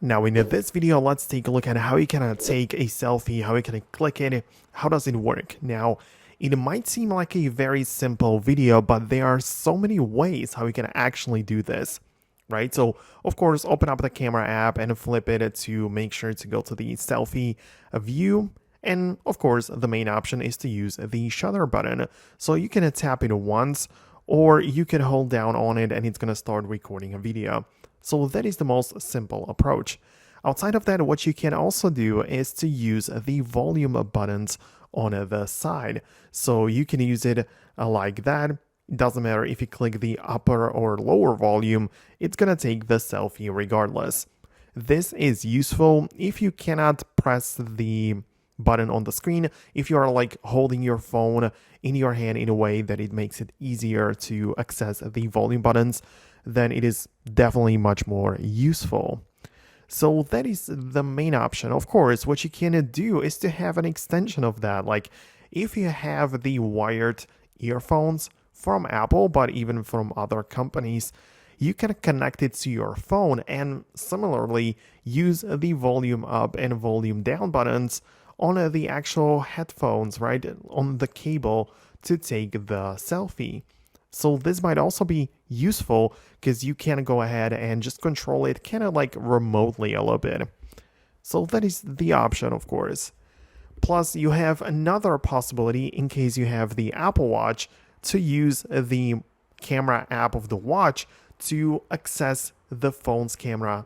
Now in this video, let's take a look at how you can take a selfie, how you can click it, how does it work. Now, it might seem like a very simple video, but there are so many ways how you can actually do this, right? So, of course, open up the camera app and flip it to make sure to go to the selfie view. And of course, the main option is to use the shutter button. So you can tap it once, or you can hold down on it and it's going to start recording a video. So that is the most simple approach. Outside of that, what you can also do is to use the volume buttons on the side. So you can use it like that. It doesn't matter if you click the upper or lower volume, it's gonna take the selfie regardless. This is useful if you cannot press the button on the screen, if you are like holding your phone in your hand in a way that it makes it easier to access the volume buttons, then it is definitely much more useful. So that is the main option. Of course, what you can do is to have an extension of that. Like if you have the wired earphones from Apple, but even from other companies, you can connect it to your phone and similarly use the volume up and volume down buttons on the actual headphones, right? On the cable to take the selfie. So this might also be useful because you can go ahead and just control it kind of like remotely a little bit. So that is the option, of course. Plus, you have another possibility in case you have the Apple Watch to use the camera app of the watch to access the phone's camera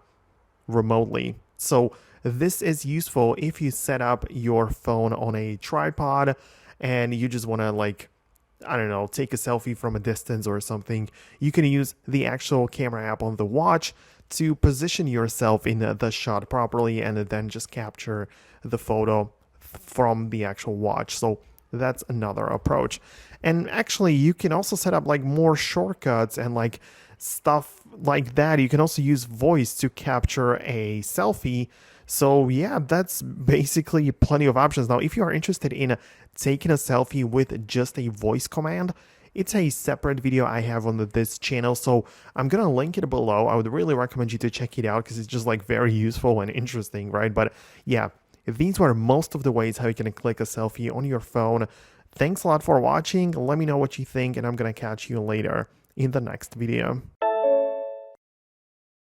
remotely. So this is useful if you set up your phone on a tripod and you just want to like, I don't know, take a selfie from a distance or something. You can use the actual camera app on the watch to position yourself in the shot properly and then just capture the photo from the actual watch. So that's another approach. And actually, you can also set up like more shortcuts and like stuff like that. You can also use voice to capture a selfie. So yeah, that's basically plenty of options. Now, if you are interested in taking a selfie with just a voice command, it's a separate video I have on this channel, so I'm gonna link it below. I would really recommend you to check it out because it's just like very useful and interesting, right? But yeah, these were most of the ways how you can click a selfie on your phone. Thanks a lot for watching. Let me know what you think, and I'm gonna catch you later in the next video.